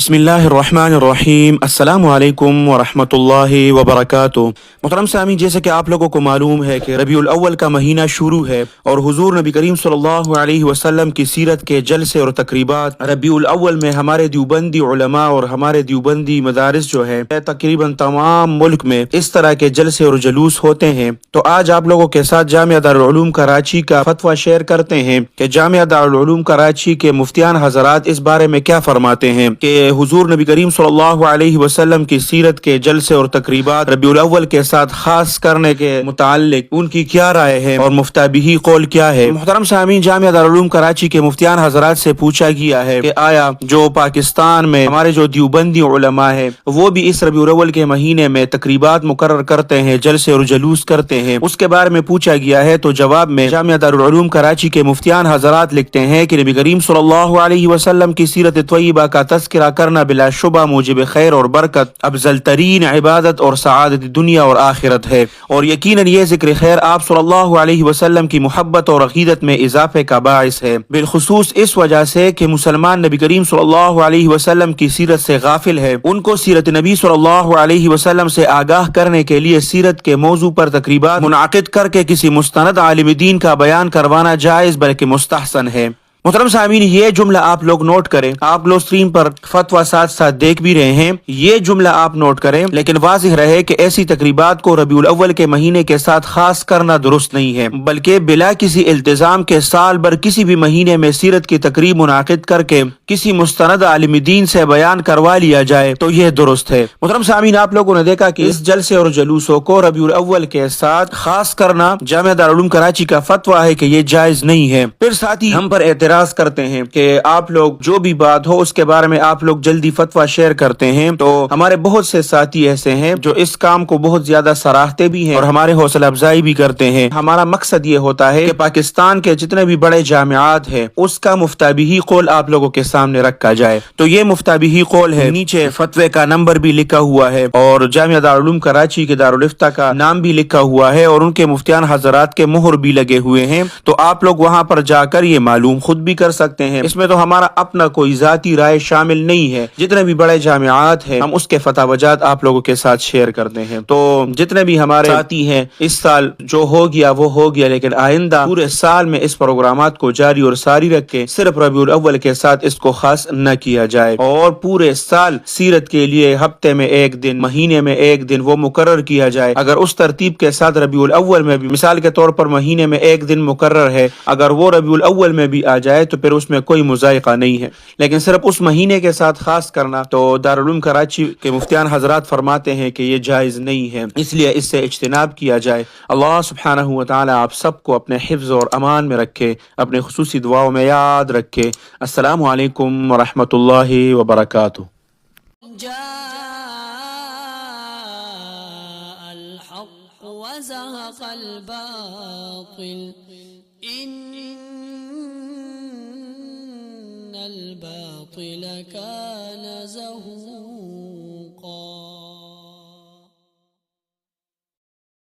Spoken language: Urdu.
بسم اللہ الرحمن الرحیم السلام علیکم ورحمۃ اللہ وبرکاتہ۔ محترم سامعین، جیسا کہ آپ لوگوں کو معلوم ہے کہ ربیع الاول کا مہینہ شروع ہے اور حضور نبی کریم صلی اللہ علیہ وسلم کی سیرت کے جلسے اور تقریبات ربیع الاول میں ہمارے دیوبندی علماء اور ہمارے دیوبندی مدارس جو ہے تقریباً تمام ملک میں اس طرح کے جلسے اور جلوس ہوتے ہیں۔ تو آج آپ لوگوں کے ساتھ جامعہ دارالعلوم کراچی کا فتویٰ شیئر کرتے ہیں کہ جامعہ دارالعلوم کراچی کے مفتیان حضرات اس بارے میں کیا فرماتے ہیں کہ حضور نبی کریم صلی اللہ علیہ وسلم کی سیرت کے جلسے اور تقریبات ربیع الاول کے ساتھ خاص کرنے کے متعلق ان کی کیا رائے ہے اور مفتابی قول کیا ہے۔ محترم سامعین، جامعہ دارالعلوم کراچی کے مفتیان حضرات سے پوچھا گیا ہے کہ آیا جو پاکستان میں ہمارے جو دیوبندی علماء ہیں وہ بھی اس ربیع الاول کے مہینے میں تقریبات مقرر کرتے ہیں، جلسے اور جلوس کرتے ہیں، اس کے بارے میں پوچھا گیا ہے۔ تو جواب میں جامعہ دارالعلوم کراچی کے مفتیان حضرات لکھتے ہیں کہ نبی کریم صلی اللہ علیہ وسلم کی سیرت طیبہ کا تذکرہ کرنا بلا شبہ موجب خیر اور برکت، افضل ترین عبادت اور سعادت دنیا اور آخرت ہے، اور یقیناً یہ ذکر خیر آپ صلی اللہ علیہ وسلم کی محبت اور عقیدت میں اضافے کا باعث ہے، بالخصوص اس وجہ سے کہ مسلمان نبی کریم صلی اللہ علیہ وسلم کی سیرت سے غافل ہے، ان کو سیرت نبی صلی اللہ علیہ وسلم سے آگاہ کرنے کے لیے سیرت کے موضوع پر تقریبات منعقد کر کے کسی مستند عالم دین کا بیان کروانا جائز بلکہ مستحسن ہے۔ محترم سامعین، یہ جملہ آپ لوگ نوٹ کریں، آپ لوگ اسکرین پر فتویٰ ساتھ ساتھ دیکھ بھی رہے ہیں، یہ جملہ آپ نوٹ کریں، لیکن واضح رہے کہ ایسی تقریبات کو ربیع الاول کے مہینے کے ساتھ خاص کرنا درست نہیں ہے، بلکہ بلا کسی التزام کے سال بھر کسی بھی مہینے میں سیرت کی تقریب منعقد کر کے کسی مستند عالم دین سے بیان کروا لیا جائے تو یہ درست ہے۔ محترم سامعین، آپ لوگوں نے دیکھا کہ اس جلسے اور جلوسوں کو ربیع الاول کے ساتھ خاص کرنا جامعہ دارالعلوم کراچی کا فتویٰ ہے کہ یہ جائز نہیں ہے۔ پھر ساتھ ہی ہم پر اعتراض کرتے ہیں کہ آپ لوگ جو بھی بات ہو اس کے بارے میں آپ لوگ جلدی فتویٰ شیئر کرتے ہیں، تو ہمارے بہت سے ساتھی ایسے ہیں جو اس کام کو بہت زیادہ سراہتے بھی ہیں اور ہمارے حوصلہ افزائی بھی کرتے ہیں۔ ہمارا مقصد یہ ہوتا ہے کہ پاکستان کے جتنے بھی بڑے جامعات ہیں اس کا مفتابی قول آپ لوگوں کے سامنے رکھا جائے۔ تو یہ مفتابی قول ہے، نیچے فتوے کا نمبر بھی لکھا ہوا ہے اور جامعہ دارالعلوم کراچی کے دارالفتہ کا نام بھی لکھا ہوا ہے اور ان کے مفتیان حضرات کے مہر بھی لگے ہوئے ہیں، تو آپ لوگ وہاں پر جا کر یہ معلوم خود بھی کر سکتے ہیں۔ اس میں تو ہمارا اپنا کوئی ذاتی رائے شامل نہیں ہے، جتنے بھی بڑے جامعات ہیں ہم اس کے فتاوی جات آپ لوگوں کے ساتھ شیئر کرتے ہیں۔ تو جتنے بھی ہمارے ساتھی ہیں، اس سال جو ہو گیا وہ ہو گیا، لیکن آئندہ پورے سال میں اس پروگرامات کو جاری اور ساری رکھ کے صرف ربیع الاول کے ساتھ اس کو خاص نہ کیا جائے، اور پورے سال سیرت کے لیے ہفتے میں ایک دن، مہینے میں ایک دن وہ مقرر کیا جائے۔ اگر اس ترتیب کے ساتھ ربیع الاول میں بھی، مثال کے طور پر مہینے میں ایک دن مقرر ہے، اگر وہ ربیع الاول میں بھی آ جائے تو پھر اس میں کوئی مذائقہ نہیں ہے، لیکن صرف اس مہینے کے ساتھ خاص کرنا تو دارالعلوم کراچی کے مفتیان حضرات فرماتے ہیں کہ یہ جائز نہیں ہے، اس لیے اس سے اجتناب کیا جائے۔ اللہ سبحانہ و تعالی آپ سب کو اپنے حفظ اور امان میں رکھے، اپنے خصوصی دعاؤں میں یاد رکھے۔ السلام علیکم ورحمۃ اللہ وبرکاتہ۔ الحق وزهق الباطل إن الباطل كان زهوقا۔